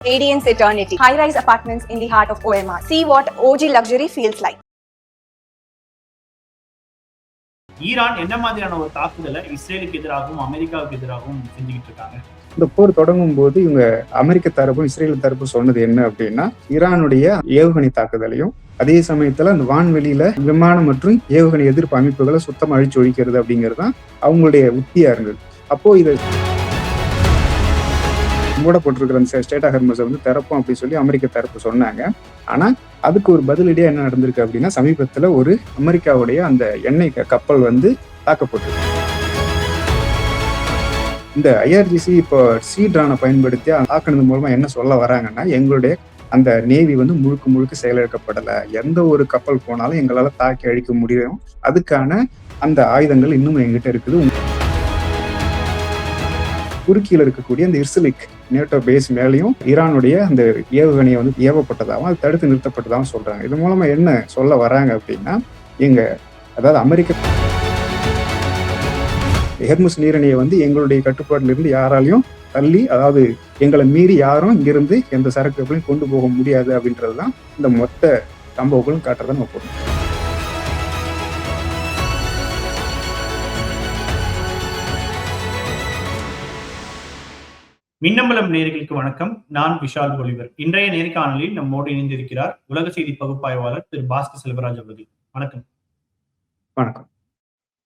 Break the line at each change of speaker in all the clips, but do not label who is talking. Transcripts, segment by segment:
Radiance Eternity. High-rise apartments in the heart of OMR. See what OG luxury feels like.
Iran என்ன மாதிரியான ஒரு தாக்குதலை இஸ்ரேலுக்கு எதிராகவும் அமெரிக்காவுக்கு எதிராகவும் செஞ்சுக்கிட்டு இருக்காங்க?
இந்த போர் தொடங்கும் போது இவங்க அமெரிக்க தரப்பும் இஸ்ரேல் தரப்பும் சொன்னது என்ன அப்படின்னா, ஈரானுடைய ஏவுகணை தாக்குதலையும் அதே சமயத்துல அந்த வான்வெளியில விமானம் மற்றும் ஏவுகணை எதிர்ப்பு அமைப்புகளை சுத்தமா அழிச்சு ஒழிக்கிறது அப்படிங்கிறது தான் அவங்களுடைய உத்தியா இருந்தது. அப்போ இதை மூடப்பட்டிருக்கிற அந்த ஸ்டேட் ஆஃப் ஹார்மஸை வந்து திறப்போம் அப்படின்னு சொல்லி அமெரிக்க தரப்பு சொன்னாங்க. ஆனா அதுக்கு ஒரு பதிலடியா என்ன நடந்திருக்கு அப்படின்னா, சமீபத்துல ஒரு அமெரிக்காவுடைய அந்த எண்ணெய் கப்பல் வந்து தாக்கப்பட்டிருக்கு. இந்த ஐஆர்ஜிசி இப்போ சீட்ரானை பயன்படுத்தி தாக்குனது மூலமா என்ன சொல்ல வராங்கன்னா, எங்களுடைய அந்த நேவி வந்து முழுக்க முழுக்க செயலிழக்கப்படலை, எந்த ஒரு கப்பல் போனாலும் எங்களால தாக்கி அழிக்க முடியும், அதுக்கான அந்த ஆயுதங்கள் இன்னும் எங்கிட்ட இருக்குது. துருக்கியில இருக்கக்கூடிய அந்த இர்சிலிக் நேட்டோ பேஸ் மேலையும் ஈரானுடைய அந்த ஏவுகணையை வந்து ஏவப்பட்டதாகவும் அது தடுத்து நிறுத்தப்பட்டதாகவும் சொல்றாங்க. இது மூலமா என்ன சொல்ல வராங்க அப்படின்னா, அதாவது அமெரிக்க ஹெர்முஸ் நீரிணையை வந்து எங்களுடைய கட்டுப்பாட்டில இருந்து யாராலையும் தள்ளி, அதாவது எங்களை மீறி யாரும் இங்கிருந்து எந்த சரக்கு கப்பலையும் கொண்டு போக முடியாது அப்படின்றதுதான் இந்த மொத்த சம்பவங்களும் காட்டுறதை நம்ம போறோம்.
மின்னம்பலம் நேயர்களுக்கு வணக்கம். நான் விஷால் ஒலிவர். இன்றைய நேர்காணலில் நம்மோடு இணைந்திருக்கிறார் உலக செய்தி பகுப்பாய்வாளர் திரு பாஸ்கர் செல்வராஜ் அவர்கள். வணக்கம்.
வணக்கம்.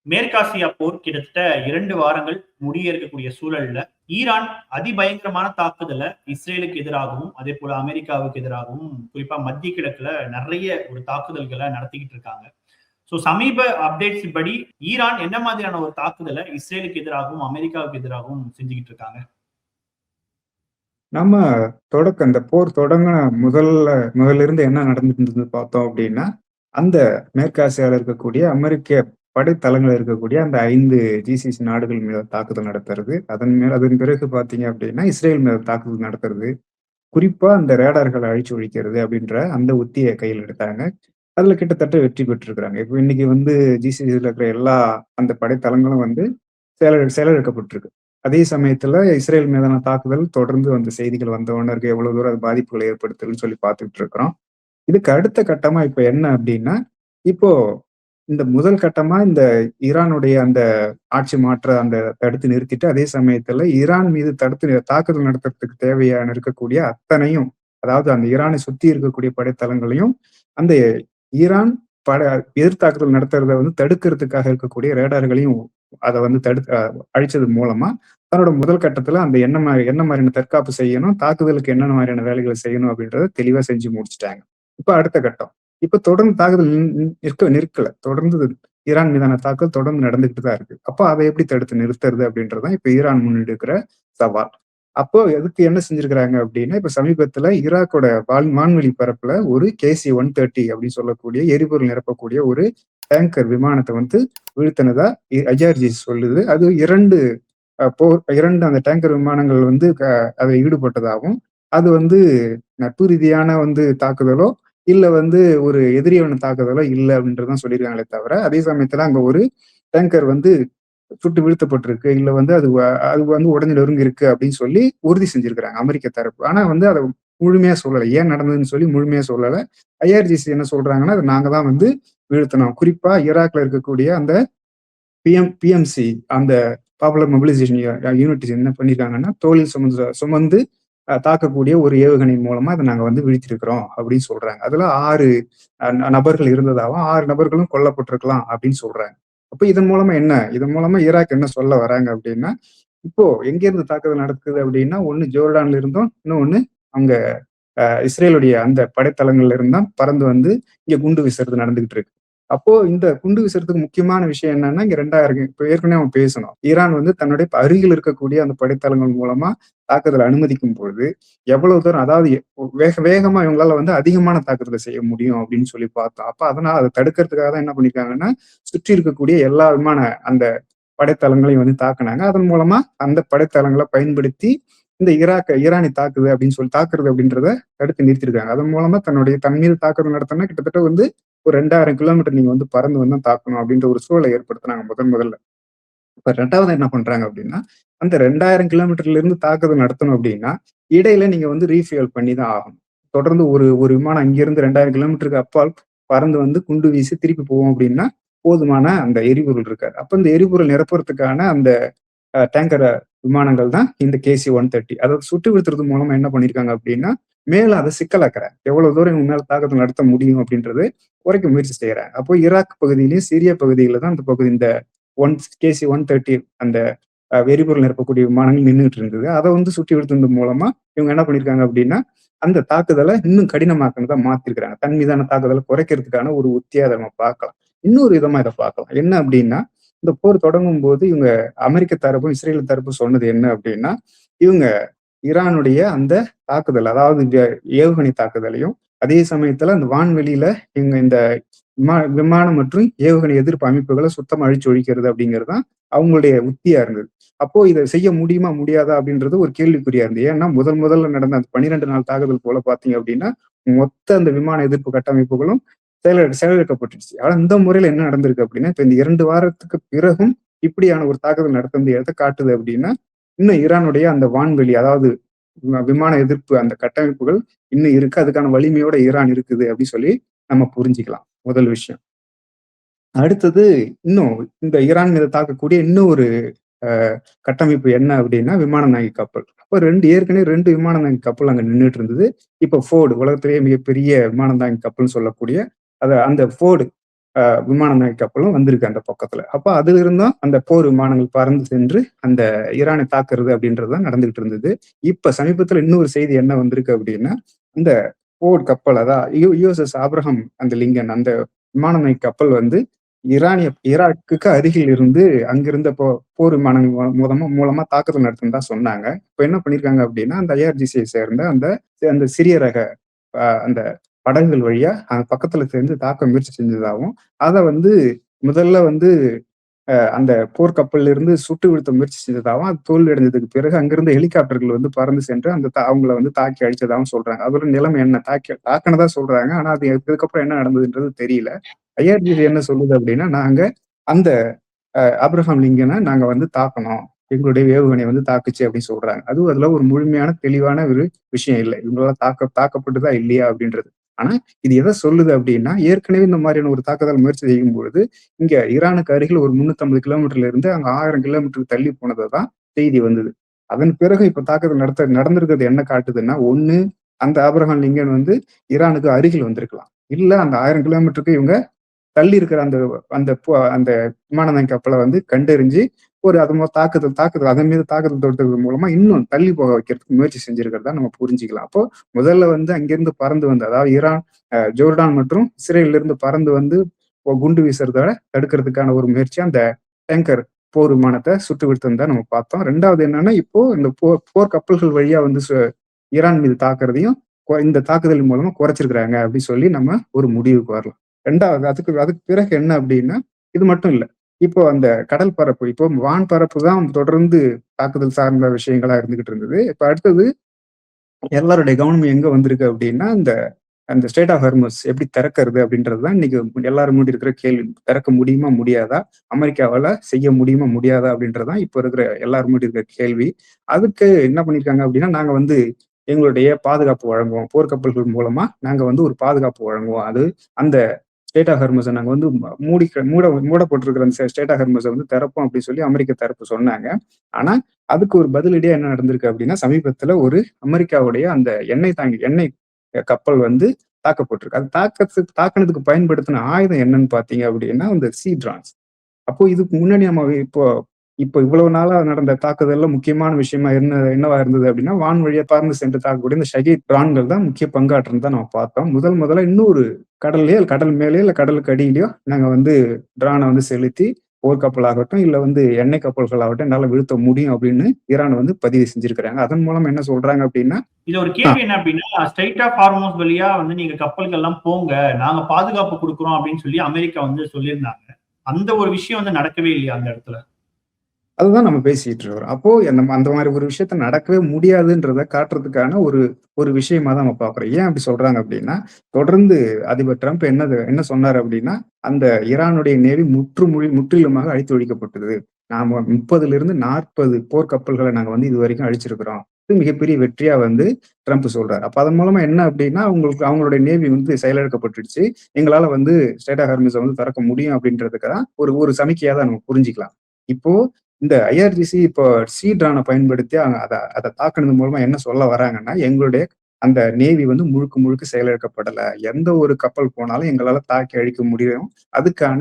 மேற்காசியா போர் கிட்டத்தட்ட 2 வாரங்கள் முடிய இருக்கக்கூடிய சூழல்ல ஈரான் அதிபயங்கரமான தாக்குதலை இஸ்ரேலுக்கு எதிராகவும் அதே போல அமெரிக்காவுக்கு எதிராகவும் குறிப்பா மத்திய கிழக்குல நிறைய ஒரு தாக்குதல்களை நடத்திக்கிட்டு இருக்காங்க. சோ சமீப அப்டேட்ஸ் படி ஈரான் என்ன மாதிரியான ஒரு தாக்குதலை இஸ்ரேலுக்கு எதிராகவும் அமெரிக்காவுக்கு எதிராகவும் செஞ்சுக்கிட்டு இருக்காங்க?
நம்ம இந்த போர் தொடங்கின முதல்ல இருந்து என்ன நடந்துட்டு இருந்தது பார்த்தோம் அப்படின்னா, அந்த மேற்காசியாவில் இருக்கக்கூடிய அமெரிக்க படைத்தளங்கள் இருக்கக்கூடிய அந்த 5 ஜிசிசி நாடுகள் மீது தாக்குதல் நடத்துறது, அதன் பிறகு பார்த்தீங்க அப்படின்னா இஸ்ரேல் மீது தாக்குதல் நடத்துறது, குறிப்பா அந்த ரேடார்களை அழிச்சு ஒழிக்கிறது அப்படின்ற அந்த உத்தியை கையில் எடுத்தாங்க. அதுல கிட்டத்தட்ட வெற்றி பெற்றிருக்கிறாங்க. இப்போ இன்னைக்கு வந்து ஜிசிசியில் இருக்கிற எல்லா அந்த படைத்தளங்களும் வந்து செயலிழக்கப்பட்டிருக்கு. அதே சமயத்துல இஸ்ரேல் மீதான தாக்குதல் தொடர்ந்து அந்த செய்திகள் வந்தவொன்னு இருக்கு, எவ்வளவு தூரம் அது பாதிப்புகளை ஏற்படுத்துதுன்னு சொல்லி பார்த்துட்டு இருக்கிறோம். இதுக்கு அடுத்த கட்டமா இப்ப என்ன அப்படின்னா, இப்போ இந்த முதல் கட்டமா இந்த ஈரானுடைய அந்த ஆட்சி மாற்ற அந்த தடுத்து நிறுத்திட்டு, அதே சமயத்துல ஈரான் மீது தாக்குதல் நடத்துறதுக்கு தேவையான இருக்கக்கூடிய அத்தனையும், அதாவது அந்த ஈரானை சுத்தி இருக்கக்கூடிய படைத்தளங்களையும் அந்த ஈரான் எதிர்த்தாக்குதல் நடத்துறத வந்து தடுக்கிறதுக்காக இருக்கக்கூடிய ரேடார்களையும் அதை வந்து அழிச்சது மூலமா தன்னோட முதல் கட்டத்துல அந்த என்ன மாதிரியான தற்காப்பு செய்யணும், தாக்குதலுக்கு என்னென்ன மாதிரியான வேலைகளை செய்யணும் அப்படின்றத தெளிவா செஞ்சு முடிச்சுட்டாங்க. இப்ப அடுத்த கட்டம், இப்ப தொடர்ந்து தாக்குதல் நிற்கல, தொடர்ந்து ஈரான் மீதான தாக்குதல் தொடர்ந்து நடந்துகிட்டு தான் இருக்கு. அப்போ அதை எப்படி தடுத்து நிறுத்துறது அப்படின்றதான் இப்ப ஈரான் முன்னெடுக்கிற சவால். அப்போ எதுக்கு என்ன செஞ்சிருக்கிறாங்க அப்படின்னா, இப்ப சமீபத்துல ஈராக்கோட வான்வெளி பரப்புல ஒரு KC-130 அப்படின்னு சொல்லக்கூடிய எரிபொருள் நிரப்பக்கூடிய ஒரு டேங்கர் விமானத்தை வந்து வீழ்த்தினதா ஐஆர்ஜிசி சொல்லுது. அது 2 அந்த டேங்கர் விமானங்கள் வந்து அதில் ஈடுபட்டதாகவும், அது வந்து நட்பு ரீதியான வந்து தாக்குதலோ இல்ல வந்து ஒரு எதிரியான தாக்குதலோ இல்லை அப்படின்றதான் சொல்லியிருக்காங்களே தவிர, அதே சமயத்துல அங்க ஒரு டேங்கர் வந்து சுட்டு வீழ்த்தப்பட்டிருக்கு, இல்ல வந்து அது வந்து உடஞ்சு நொறுங்கி இருக்கு அப்படின்னு சொல்லி உறுதி செஞ்சிருக்கிறாங்க அமெரிக்க தரப்பு. ஆனா வந்து அதை முழுமையா சொல்லலை, ஏன் நடந்ததுன்னு சொல்லி முழுமையா சொல்லலை. ஐஆர்ஜிசி என்ன சொல்றாங்கன்னா, அது நாங்க தான் வந்து வீழ்த்தினோம். குறிப்பா ஈராக்ல இருக்கக்கூடிய அந்த பிஎம்சி அந்த பாப்புலர் மொபிலைசேஷன் யூனிட் என்ன பண்ணிருக்காங்கன்னா, தோளில் சுமந்து தாக்கக்கூடிய ஒரு ஏவுகணை மூலமா அதை நாங்க வந்து வீழ்த்திருக்கிறோம் அப்படின்னு சொல்றாங்க. அதுல 6 நபர்கள் இருந்ததாகவும் 6 நபர்களும் கொல்லப்பட்டிருக்கலாம் அப்படின்னு சொல்றாங்க. அப்ப இதன் மூலமா ஈராக் என்ன சொல்ல வராங்க அப்படின்னா, இப்போ எங்க இருந்து தாக்குதல் நடக்குது அப்படின்னா, ஒண்ணு ஜோர்டான்ல இருந்தும், இன்னொன்னு அங்க இஸ்ரேலுடைய அந்த படைத்தளங்கள்ல இருந்தா பறந்து வந்து இங்க குண்டு வீசுறது நடந்துகிட்டு இருக்கு. அப்போ இந்த குண்டு வீசுறதுக்கு முக்கியமான விஷயம் என்னன்னா, இங்க 2 இப்ப ஏற்கனவே அவன் பேசணும், ஈரான் வந்து தன்னுடைய அருகில் இருக்கக்கூடிய அந்த படைத்தளங்கள் மூலமா தாக்குதல் அனுமதிக்கும் பொழுது எவ்வளவு தூரம், அதாவது வேகமா இவங்களால வந்து அதிகமான தாக்குதலை செய்ய முடியும் அப்படின்னு சொல்லி பார்த்தோம். அப்ப அதனால அதை தடுக்கிறதுக்காக தான் என்ன பண்ணிருக்காங்கன்னா, சுற்றி இருக்கக்கூடிய எல்லா விமான அந்த படைத்தளங்களையும் வந்து தாக்குனாங்க. அதன் மூலமா அந்த படைத்தளங்களை பயன்படுத்தி இந்த ஈரானை தாக்குறது அப்படின்றத தடுத்து நிறுத்திருக்காங்க. அதன் மூலமா தன் மீது தாக்குதல் நடத்தினா கிட்டத்தட்ட வந்து ஒரு 2000 கிலோமீட்டர் நீங்க வந்து பறந்து வந்து தாக்கணும் அப்படின்ற ஒரு சூழலை ஏற்படுத்தினாங்க முதல்ல. இப்ப 2வது என்ன பண்றாங்க அப்படின்னா, அந்த 2000 கிலோமீட்டர்ல இருந்து தாக்குதல் நடத்தணும் அப்படின்னா, இடையில நீங்க வந்து ரீஃபியூல் பண்ணி தான் ஆகணும். தொடர்ந்து ஒரு ஒரு விமானம் இங்கிருந்து 2000 கிலோமீட்டருக்கு அப்பால் பறந்து வந்து குண்டு வீசி திருப்பி போகும் அப்படின்னா, போதுமான அந்த எரிபொருள் இருக்காது. அப்ப இந்த எரிபொருள் நிரப்புறதுக்கான அந்த டேங்கர் விமானங்கள் தான் இந்த KC-130. அத சுட்டு வீழ்த்துறது மூலமா என்ன பண்ணியிருக்காங்க அப்படின்னா, மேல அத சிக்கலாக்குறாங்க. எவ்வளவு தூரம் இவங்க மேல தாக்குதல் நடத்த முடியும் அப்படின்றது குறைக்க முயற்சி செய்றாங்க. அப்போ ஈராக் பகுதியிலயும், சிரியா பகுதியில தான் இந்த ஒன் KC-130 அந்த எரிபொருள் நிரப்பக்கூடிய விமானங்கள் நின்னுட்டு இருந்தது. அத வந்து சுட்டி வீழ்த்துனது மூலமா இவங்க என்ன பண்ணியிருக்காங்க அப்படின்னா, அந்த தாக்குதல இன்னும் கடினமாக்குனதா மாத்திருக்கிறாங்க. தன் மீதான தாக்குதல குறைக்கிறதுக்கான ஒரு உத்தியா அத நம்ம பார்க்கலாம். இன்னொரு விதமா இத பார்க்கலாம். என்ன அப்படின்னா, இந்த போர் தொடங்கும்போது இவங்க அமெரிக்க தரப்பும், இஸ்ரேல் தரப்பும் சொன்னது என்ன அப்படின்னா, இவங்க ஈரானுடைய அந்த தாக்குதல், அதாவது ஏவுகணை தாக்குதலையும், அதே சமயத்துல அந்த வான்வெளியில இவங்க இந்த விமானம் மற்றும் ஏவுகணை எதிர்ப்பு அமைப்புகள சுத்தமா அழிச்சு ஒழிக்கிறது அப்படிங்கிறது தான் அவங்களுடைய உத்தியா இருந்தது. அப்போ இத செய்ய முடியுமா? முடியாதா? அப்படின்றது ஒரு கேள்விக்குறியா இருந்தது. ஏன்னா முதல்ல நடந்த அந்த 12 நாள் தாக்குதல் போல பார்த்தீங்க அப்படின்னா, மொத்த அந்த விமான எதிர்ப்பு கட்டமைப்புகளும் செயலிழக்கப்பட்டுருச்சு. ஆனா இந்த முறையில என்ன நடந்திருக்கு அப்படின்னா, இப்ப இந்த 2 வாரத்துக்கு பிறகும் இப்படியான ஒரு தாக்குதல் நடந்தது எத காட்டுது அப்படின்னா, இன்னும் ஈரானுடைய அந்த வான்வெளி, அதாவது விமான எதிர்ப்பு அந்த கட்டமைப்புகள் இன்னும் இருக்கு. அதுக்கான வலிமையோட ஈரான் இருக்குது அப்படி சொல்லி நம்ம புரிஞ்சுக்கலாம். முதல் விஷயம். அடுத்தது இன்னும் இந்த ஈரான் மீது தாக்கக்கூடிய இன்னும் ஒரு அ கட்டமைப்பு என்ன அப்படின்னா, விமானநாயகி கப்பல். அப்ப ஏற்கனவே 2 விமானநாயகி கப்பல் அங்க நின்னுட்டு இருந்தது. இப்ப ஃபோர்டு, உலகத்திலேயே மிகப்பெரிய விமானநாயகி கப்பல்னு சொல்லக்கூடிய அந்த ஃபோர்டு விமானநாயகி கப்பலும் வந்திருக்கு அந்த பக்கத்துல. அப்ப அதுல இருந்தும் அந்த போர் விமானங்கள் பறந்து சென்று அந்த ஈரானை தாக்குறது அப்படின்றது தான் நடந்துகிட்டு இருந்தது. இப்ப சமீபத்துல இன்னொரு செய்தி என்ன வந்திருக்கு அப்படின்னா, அந்த போர் கப்பல், அதான் USS ஆப்ரஹாம் அந்த லிங்கன், அந்த விமானநாயகி கப்பல் வந்து ஈராக்குக்கு அருகில் இருந்து அங்கிருந்த போர் விமானங்கள் மூலமா தாக்குதல் நடத்துனதா சொன்னாங்க. இப்ப என்ன பண்ணியிருக்காங்க அப்படின்னா, அந்த IRGC-யை சேர்ந்த அந்த அந்த சிறிய ரக அந்த படகுகள் வழியா பக்கத்துல சேர்ந்து தாக்க முயற்சி செஞ்சதாகவும், அத வந்து முதல்ல வந்து அந்த போர்க்கப்பல்ல இருந்து சுட்டு வீழ்த்த முயற்சி செஞ்சதாகவும், அது தோல்வி அடைஞ்சதுக்கு பிறகு அங்கிருந்த ஹெலிகாப்டர்கள் வந்து பறந்து சென்று அந்த அவங்கள வந்து தாக்கி அழிச்சதாகவும் சொல்றாங்க. அதோட நிலைமை என்ன? தாக்குனதா சொல்றாங்க. ஆனா அது இதுக்கப்புறம் என்ன நடந்ததுன்றது தெரியல. IRGC என்ன சொல்லுது அப்படின்னா, நாங்க அந்த ஆப்ரஹாம் லிங்கன நாங்க வந்து தாக்குனோம். எங்களுடைய ஏவுகணை வந்து தாக்குச்சு அப்படின்னு சொல்றாங்க. அதுவும் அதுல ஒரு முழுமையான தெளிவான ஒரு விஷயம் இல்ல. இவங்களால தாக்கப்பட்டதா இல்லையா அப்படின்றது. ஆனா இது எத சொல்லுது அப்படின்னா, ஏற்கனவே இந்த மாதிரியான ஒரு தாக்குதல் முயற்சி செய்யும்பொழுது, இங்க ஈரானுக்கு அருகில் ஒரு 350 கிலோமீட்டர்ல இருந்து அங்க 1000 கிலோமீட்டர் தள்ளி போனதா தான் செய்தி வந்தது. அதன் பிறகு இப்ப தாக்குதல் நடந்திருக்கிறது என்ன காட்டுதுன்னா, ஒண்ணு அந்த ஆப்ரஹாம் லிங்கன் வந்து ஈரானுக்கு அருகில் வந்திருக்கலாம். இல்ல அந்த 1000 கிலோமீட்டருக்கு இவங்க தள்ளி இருக்கிற அந்த அந்த அந்த விமானநாயகி கப்பல வந்து கண்டறிஞ்சு ஒரு அது தாக்குதல் அதன் மீது தாக்குதல் தொடுத்தது மூலமா இன்னும் தள்ளி போக வைக்கிறதுக்கு முயற்சி செஞ்சிருக்கிறதா நம்ம புரிஞ்சுக்கலாம். அப்போ முதல்ல வந்து அங்கிருந்து பறந்து வந்து, அதாவது ஈரான், ஜோர்டான் மற்றும் இஸ்ரேல்ல இருந்து பறந்து வந்து குண்டு வீசுறத தடுக்கிறதுக்கான ஒரு முயற்சி அந்த டேங்கர் போர் விமானத்தை சுட்டு வீழ்த்தம் நம்ம பார்த்தோம். 2வது என்னன்னா, இப்போ இந்த போர் கப்பல்கள் வழியா வந்து ஈரான் மீது தாக்குறதையும் இந்த தாக்குதல் மூலமா குறைச்சிருக்கிறாங்க அப்படின்னு சொல்லி நம்ம ஒரு முடிவுக்கு வரலாம். 2வது அதுக்கு அதுக்கு பிறகு என்ன அப்படின்னா, இது மட்டும் இல்ல. இப்போ அந்த கடல் பரப்பு, இப்போ வான் பரப்பு தான் தொடர்ந்து தாக்குதல் சார்ந்த விஷயங்களா இருந்துகிட்டு இருந்தது. இப்ப அடுத்தது எல்லாருடைய கவனம் எங்க வந்திருக்கு அப்படின்னா, அந்த அந்த ஸ்ட்ரெய்ட் ஆஃப் ஹார்மஸ் எப்படி திறக்கிறது அப்படின்றது தான் இன்னைக்கு எல்லாரும் முன்னாடி இருக்கிற கேள்வி. திறக்க முடியுமா? முடியாதா? அமெரிக்காவால செய்ய முடியுமா? முடியாதா? அப்படின்றது தான் இப்ப இருக்கிற எல்லாரும் முன்னாடி இருக்கிற கேள்வி. அதுக்கு என்ன பண்ணியிருக்காங்க அப்படின்னா, நாங்க வந்து எங்களுடைய பாதுகாப்பு வழங்குவோம். போர்க்கப்பல்கள் மூலமா நாங்க வந்து ஒரு பாதுகாப்பு வழங்குவோம். அது அந்த ஸ்ட்ரெய்ட் ஆஃப் ஹார்மஸ நாங்க வந்து மூடப்பட்டிருக்கிற அந்த ஸ்ட்ரெய்ட் ஆஃப் ஹார்மஸ வந்து திறப்போம் அப்படின்னு சொல்லி அமெரிக்க தரப்பு சொன்னாங்க. ஆனா அதுக்கு ஒரு பதிலடியா என்ன நடந்திருக்கு அப்படின்னா, சமீபத்துல ஒரு அமெரிக்காவுடைய அந்த எண்ணெய் கப்பல் வந்து தாக்கப்பட்டிருக்கு. அது தாக்குனதுக்கு பயன்படுத்தின ஆயுதம் என்னன்னு பார்த்தீங்க அப்படின்னா, அந்த ட்ரான்ஸ். அப்போ இதுக்கு முன்னாடி நம்ம இப்போ இவ்வளவு நாளா நடந்த தாக்குதல்ல முக்கியமான விஷயமா என்னவா இருந்தது அப்படின்னா, வான் வழியா பறந்து சென்று தாக்கக்கூடிய இந்த ஷஹீத் ட்ரான்கள் தான் முக்கிய பங்காற்றுன்னு தான் நம்ம பார்த்தோம். முதல்ல இன்னொரு கடல் மேலயோ இல்ல கடலுக்கு அடியிலயோ நாங்க வந்து ட்ரான வந்து செலுத்தி போர்க்கப்பலாகட்டும், இல்ல வந்து எண்ணெய் கப்பல்களாகட்டும் என்னால வீழ்த்த முடியும் அப்படின்னு ஈரான் வந்து பதிவு செஞ்சிருக்கிறாங்க. அதன் மூலம் என்ன சொல்றாங்க அப்படின்னா,
இது ஒரு கேள்வி என்ன அப்படின்னா, ஸ்ட்ரெய்ட் ஆஃப் ஹார்மோஸ் வழியா வந்து நீங்க கப்பல்கள் எல்லாம் போங்க, நாங்க பாதுகாப்பு கொடுக்குறோம் அப்படின்னு சொல்லி அமெரிக்கா வந்து சொல்லியிருந்தாங்க. அந்த ஒரு விஷயம் வந்து நடக்கவே இல்லையா அந்த இடத்துல?
அதுதான் நம்ம பேசிட்டு இருக்கிறோம். அப்போ நம்ம அந்த மாதிரி ஒரு விஷயத்த நடக்கவே முடியாதுன்றத காட்டுறதுக்கான ஒரு விஷயமா தான் நம்ம பார்க்குறோம். ஏன் அப்படி சொல்றாங்க அப்படின்னா, தொடர்ந்து அதிபர் ட்ரம்ப் என்ன சொன்னாரு அப்படின்னா, அந்த ஈரானுடைய நேவி முற்றிலுமாக அழித்து ஒழிக்கப்பட்டது. நாம 30லிருந்து 40 போர்க்கப்பல்கள நாங்க வந்து இதுவரைக்கும் அழிச்சிருக்கிறோம். இது மிகப்பெரிய வெற்றியா வந்து ட்ரம்ப் சொல்றாரு. அப்ப அதன் மூலமா என்ன அப்டின்னா, அவங்களுடைய நேவி வந்து செயலிழக்கப்பட்டுடுச்சு. எங்களால வந்து ஸ்ட்ரெய்ட் ஆஃப் ஹார்மஸ வந்து திறக்க முடியும் அப்டின்றதுக்கு தான் ஒரு ஒரு சமிக்கையா தான் நம்ம புரிஞ்சுக்கலாம். இப்போ இந்த ஐஆர்ஜிசி இப்போ சி ட்ரான பயன்படுத்தி அத அத தாக்குனது மூலமா என்ன சொல்ல வராங்கன்னா, எங்களுடைய அந்த நேவி வந்து முழுக்க முழுக்க செயலிழக்கப்படல. எந்த ஒரு கப்பல் போனாலும் எங்களால தாக்கி அழிக்க முடியும். அதுக்கான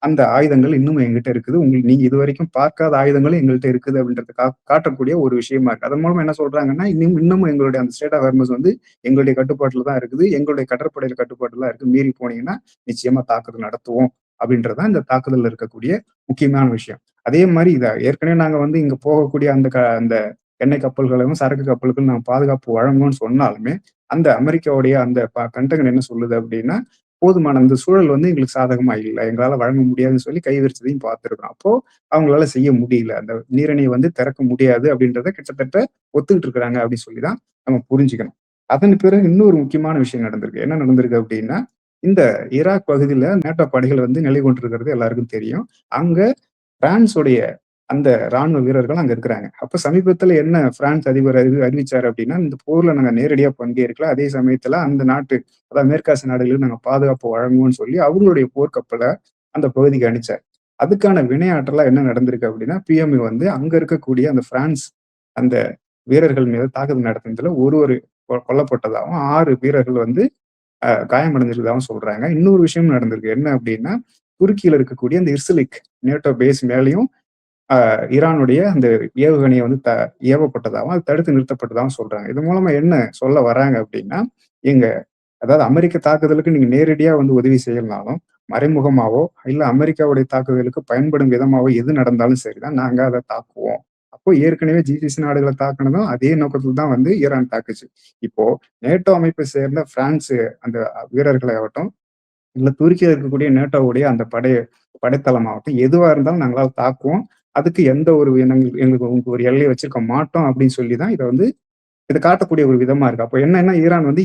அந்த ஆயுதங்கள் இன்னும் என்கிட்ட இருக்குது. நீங்க இதுவரைக்கும் பார்க்காத ஆயுதங்களும் எங்கள்ட்ட இருக்குது அப்படின்றத காட்டக்கூடிய ஒரு விஷயமா இருக்கு. அதன் மூலமா என்ன சொல்றாங்கன்னா, இன்னமும் எங்களுடைய அந்த ஸ்டேட் ஆஃப் ஹார்மஸ் வந்து எங்களுடைய கட்டுப்பாட்டுல தான் இருக்குது. எங்களுடைய கடற்படையில கட்டுப்பாட்டுல தான் இருக்கு. மீறி போனீங்கன்னா நிச்சயமா தாக்குதல் நடத்துவோம். அப்படின்றது தான் இந்த தாக்குதல்ல இருக்கக்கூடிய முக்கியமான விஷயம். அதே மாரி ஏற்கனவே நாங்க வந்து இங்க போகக்கூடிய அந்த எண்ணெய் கப்பல்களும், சரக்கு கப்பலுக்கும் நாங்க பாதுகாப்பு வழங்குவோம்னு சொன்னாலுமே, அந்த அமெரிக்காவுடைய அந்த பென்டகன் என்ன சொல்லுது அப்படின்னா, போதுமான அந்த சூழல் வந்து எங்களுக்கு சாதகமா இல்ல. எங்களால வழங்க முடியாதுன்னு சொல்லி கை விரிச்சதையும் பார்த்திருக்கிறோம். அப்போ அவங்களால செய்ய முடியல. அந்த நீரிணைய வந்து திறக்க முடியாது அப்படின்றத கிட்டத்தட்ட ஒத்துக்கிட்டு இருக்கிறாங்க அப்படின்னு சொல்லி தான் நம்ம புரிஞ்சுக்கணும். அதன் பிறகு இன்னொரு முக்கியமான விஷயம் நடந்திருக்கு. என்ன நடந்திருக்கு அப்படின்னா, இந்த ஈராக் பகுதியில நேட்டோ படைகள் வந்து நிலை கொண்டிருக்கிறது எல்லாருக்கும் தெரியும். அங்க பிரான்ஸுடைய அந்த ராணுவ வீரர்கள் அங்க இருக்கிறாங்க. அப்ப சமீபத்துல என்ன பிரான்ஸ் அதிபர் அறிவிச்சாரு அப்படின்னா, இந்த போர்ல நாங்க நேரடியா பங்கேற்கல. அதே சமயத்துல அந்த நாட்டு அதாவது மேற்காசிய நாடுகளுக்கு நாங்க பாதுகாப்பு வழங்குவோம்னு சொல்லி அவங்களுடைய போர்க்கப்பல அந்த பகுதிக்கு அனுப்பிச்சாரு. அதுக்கான வினையாற்றலா என்ன நடந்திருக்கு அப்படின்னா, பிஎம்இ வந்து அங்க இருக்கக்கூடிய அந்த பிரான்ஸ் அந்த வீரர்கள் மீது தாக்குதல் நடத்தினதுல ஒருவர் கொல்லப்பட்டதாகவும், 6 வீரர்கள் வந்து காயமடைஞ்சிருக்கதாகவும் சொல்றாங்க. இன்னொரு விஷயம் நடந்திருக்கு. என்ன அப்படின்னா, துருக்கியில இருக்கக்கூடிய அந்த இர்சிலிக் நேட்டோ பேஸ் மேலயும் ஈரானுடைய அந்த ஏவுகணைய வந்து ஏவப்பட்டதாகவும், அது தடுத்து நிறுத்தப்பட்டதாகவும் சொல்றாங்க. இது மூலமா என்ன சொல்ல வராங்க அப்படின்னா, எங்க அதாவது அமெரிக்க தாக்குதலுக்கு நீங்க நேரடியா வந்து உதவி செய்யலனாலும், மறைமுகமாவோ, இல்ல அமெரிக்காவுடைய தாக்குதலுக்கு பயன்படும் விதமாவோ எது நடந்தாலும் சரிதான், நாங்க அத தாக்குவோம். அப்போ ஏற்கனவே ஜிசிசி நாடுகள தாக்குனதும் அதே நோக்கத்துல தான் வந்து ஈரான் தாக்குச்சு. இப்போ நேட்டோ அமைப்பை சேர்ந்த பிரான்ஸ் அந்த வீரர்களாகட்டும், இல்ல துருக்கியில இருக்கக்கூடிய நேட்டோவுடைய அந்த படைத்தளமாகட்டும், எதுவா இருந்தாலும் நாங்களால தாக்குவோம். அதுக்கு எந்த ஒரு எங்களுக்கு ஒரு எல்லை வச்சிருக்க மாட்டோம் அப்படின்னு சொல்லி தான் இத காட்டக்கூடிய ஒரு விதமா இருக்கு. அப்ப என்னன்னா, ஈரான் வந்து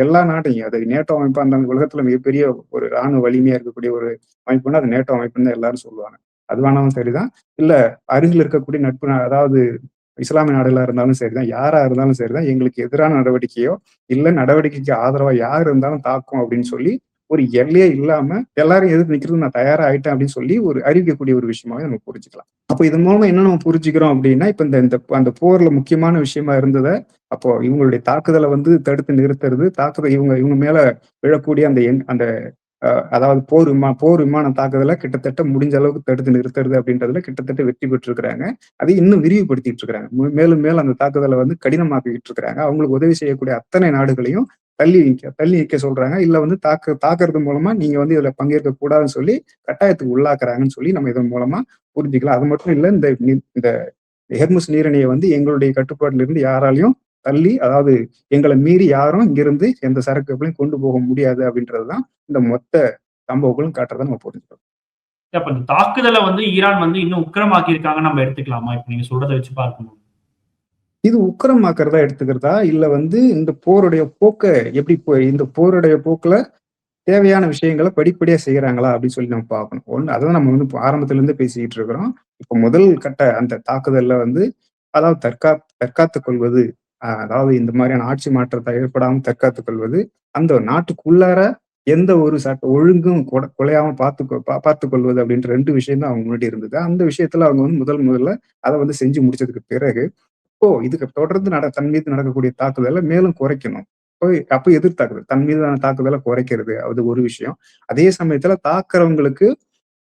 எல்லா நாட்டையும் அது நேட்டோ அமைப்பா இருந்தாலும் உலகத்துல மிகப்பெரிய ஒரு ராணுவ வலிமையா இருக்கக்கூடிய ஒரு அமைப்புன்னா, அது நேட்டோ அமைப்புன்னு தான் எல்லாரும் சொல்லுவாங்க. அதுவானாலும் சரிதான். இல்ல அருகில் இருக்கக்கூடிய நட்பு அதாவது இஸ்லாமிய நாடுகளா இருந்தாலும் சரிதான். யாரா இருந்தாலும் சரிதான். எங்களுக்கு எதிரான நடவடிக்கையோ, இல்ல நடவடிக்கைக்கு ஆதரவா யார் இருந்தாலும் தாக்கும் அப்படின்னு சொல்லி, ஒரு எல்லையே இல்லாம எல்லாரும் எதிர்த்து நிக்கிறதுக்கு நான் தயாரா ஆயிட்டேன் அப்படின்னு சொல்லி ஒரு அறிவிக்கக்கூடிய ஒரு விஷயமாவே நம்ம புரிஞ்சுக்கலாம். அப்போ இதன் மூலமா என்ன நம்ம புரிஞ்சுக்கிறோம் அப்படின்னா, இப்ப இந்த இந்த அந்த போர்ல முக்கியமான விஷயமா இருந்தத, அப்போ இவங்களுடைய தாக்குதல வந்து தடுத்து நிறுத்துறது, தாக்குதல் இவங்க இவங்க மேல விழக்கூடிய அந்த அதாவது போர் விமான தாக்குதல கிட்டத்தட்ட முடிஞ்ச அளவுக்கு தடுத்து நிறுத்துறது அப்படின்றதுல கிட்டத்தட்ட வெற்றி பெற்றிருக்கிறாங்க. அதை இன்னும் விரிவுபடுத்திட்டு இருக்கிறாங்க. மேலும் மேலும் அந்த தாக்குதல வந்து கடினமாக்கிட்டு இருக்கிறாங்க. அவங்களுக்கு உதவி செய்யக்கூடிய அத்தனை நாடுகளையும் தள்ளி வைக்க சொல்றாங்க. இல்ல வந்து தாக்குறது மூலமா நீங்க வந்து இதுல பங்கேற்க கூடாதுன்னு சொல்லி கட்டாயத்துக்கு உள்ளாக்குறாங்கன்னு சொல்லி நம்ம இதன் மூலமா புரிஞ்சுக்கலாம். அது மட்டும் இல்ல இந்த ஹெர்முஸ் நீரிணைய வந்து எங்களுடைய கட்டுப்பாட்டுல இருந்து யாராலையும் அதாவது எங்கள மீறி யாரும் இங்கிருந்து எந்த சரக்கு கப்பலையும் கொண்டு போக முடியாது அப்படின்றதுதான் இந்த மொத்த சம்பவங்களும் காட்டுறத நம்ம புரிஞ்சுக்கிறோம்.
அப்ப இந்த தாக்குதல வந்து ஈரான் வந்து இன்னும் உக்கிரமாக்கி இருக்காங்கன்னு நம்ம எடுத்துக்கலாமா? இப்ப நீங்க சொல்றத வச்சு பார்க்கும்போது.
இது உக்கிரமாக்குறதா எடுத்துக்கிறதா? இல்ல வந்து இந்த போருடைய போக்க எப்படி இந்த போருடைய போக்குல தேவையான விஷயங்கள படிப்படியா செய்றாங்களா? அப்படின்னு சொல்லி நம்ம பார்க்கணும். அததான் நம்ம வந்து இப்ப ஆரம்பத்துல இருந்தே பேசிக்கிட்டு இருக்கிறோம். இப்ப முதல் கட்ட அந்த தாக்குதல்ல வந்து அதாவது தற்காத்துக் கொள்வது, அதாவது இந்த மாதிரியான ஆட்சி மாற்றத்தை ஏற்படாம தற்காத்துக் கொள்வது, அந்த நாட்டுக்குள்ளார எந்த ஒரு சட்ட ஒழுங்கும் குலையாம பார்த்துக் கொள்வது அப்படின்ற 2 விஷயம் தான் அவங்க முன்னாடி இருந்தது. அந்த விஷயத்துல அவங்க வந்து முதல்ல அத வந்து செஞ்சு முடிச்சதுக்கு பிறகு இதுக்கு தொடர்ந்து தன் மீது நடக்கக்கூடிய தாக்குதல மேலும் குறைக்கணும். அப்ப எதிர் தாக்குதல். தன் மீதான தாக்குதல குறைக்கிறது. அது ஒரு விஷயம். அதே சமயத்துல தாக்குறவங்களுக்கு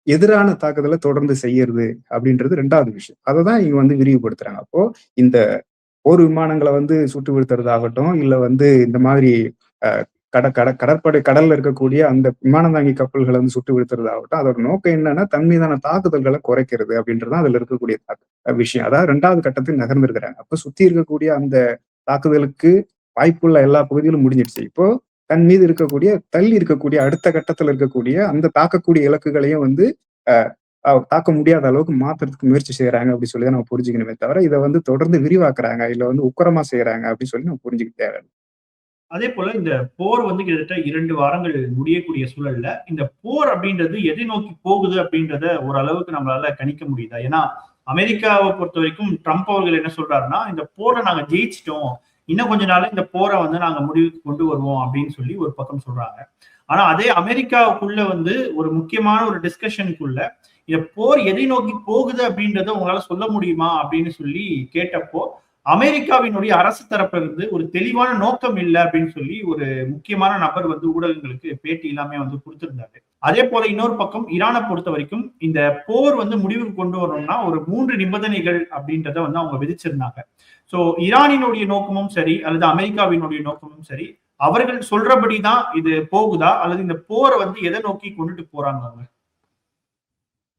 எதிரான தாக்குதல தொடர்ந்து செய்யறது அப்படின்றது 2வது விஷயம். அததான் இங்க வந்து விரிவுபடுத்துறாங்க. அப்போ இந்த போர் விமானங்கள வந்து சுட்டு வீழ்த்துறதாகட்டும், இல்ல வந்து இந்த மாதிரி அ கட கட கடற்படை கடல்ல இருக்கக்கூடிய அந்த விமானம் தாங்கி கப்பல்கள வந்து சுட்டு வீழ்த்துறதாகட்டும், அதோட நோக்கம் என்னன்னா, தன் மீதான தாக்குதல்கள குறைக்கிறது அப்படின்றது தான் அதுல இருக்கக்கூடிய விஷயம். அதாவது 2வது கட்டத்துக்கு நகர்ந்திருக்கிறாங்க. அப்ப சுத்தி இருக்கக்கூடிய அந்த தாக்குதலுக்கு வாய்ப்புள்ள எல்லா பகுதிகளும் முடிஞ்சிடுச்சு. இப்போ தன் மீது தள்ளி இருக்கக்கூடிய அடுத்த கட்டத்துல இருக்கக்கூடிய அந்த தாக்கக்கூடிய இலக்குகளையும் வந்து அ தாக்க முடியாத அளவுக்கு மாத்துறதுக்கு முயற்சி செய்றாங்க அப்படி சொல்லி தான் நம்ம புரிஞ்சுக்கணுமே தவிர, இத வந்து தொடர்ந்து விரிவாக்குறாங்க, இல்ல வந்து உக்கிரமா செய்றாங்க அப்படின்னு சொல்லி நம்ம புரிஞ்சுக்க தேவையில்ல.
அதே போல இந்த போர் வந்து கிட்டத்தட்ட 2 வாரங்கள் முடியக்கூடிய சூழல்ல, இந்த போர் அப்படின்றது எதை நோக்கி போகுது அப்படின்றத ஓரளவுக்கு நம்மளால கணிக்க முடியுதா? ஏன்னா, அமெரிக்காவ பொறுத்தவரைக்கும் ட்ரம்ப் அவர்கள் என்ன சொல்றாருன்னா, இந்த போர்ல நாங்க ஜெயிச்சுட்டோம். இன்னும் கொஞ்ச நாள்ல இந்த போர வந்து நாங்க முடிவுக்கு கொண்டு வருவோம் அப்படின்னு சொல்லி ஒரு பக்கம் சொல்றாங்க. ஆனா அதே அமெரிக்காவுக்குள்ள வந்து ஒரு முக்கியமான ஒரு டிஸ்கஷனுக்குள்ள இந்த போர் எதை நோக்கி போகுது அப்படின்றத உங்களால சொல்ல முடியுமா அப்படின்னு சொல்லி கேட்டப்போ, அமெரிக்காவினுடைய அரசு தரப்புல இருந்து ஒரு தெளிவான நோக்கம் இல்லை அப்படின்னு சொல்லி ஒரு முக்கியமான நபர் வந்து ஊடகங்களுக்கு பேட்டி எல்லாமே வந்து கொடுத்திருந்தாரு. அதே போல இன்னொரு பக்கம் ஈரானை பொறுத்த வரைக்கும் இந்த போர் வந்து முடிவுக்கு கொண்டு வரணும்னா ஒரு 3 நிபந்தனைகள் அப்படின்றத வந்து அவங்க விதிச்சிருந்தாங்க. சோ ஈரானினுடைய நோக்கமும் சரி அல்லது அமெரிக்காவினுடைய நோக்கமும் சரி அவர்கள் சொல்றபடிதான் இது போகுதா அல்லது இந்த போரை வந்து எதை நோக்கி கொண்டுட்டு போறாங்க அவங்க?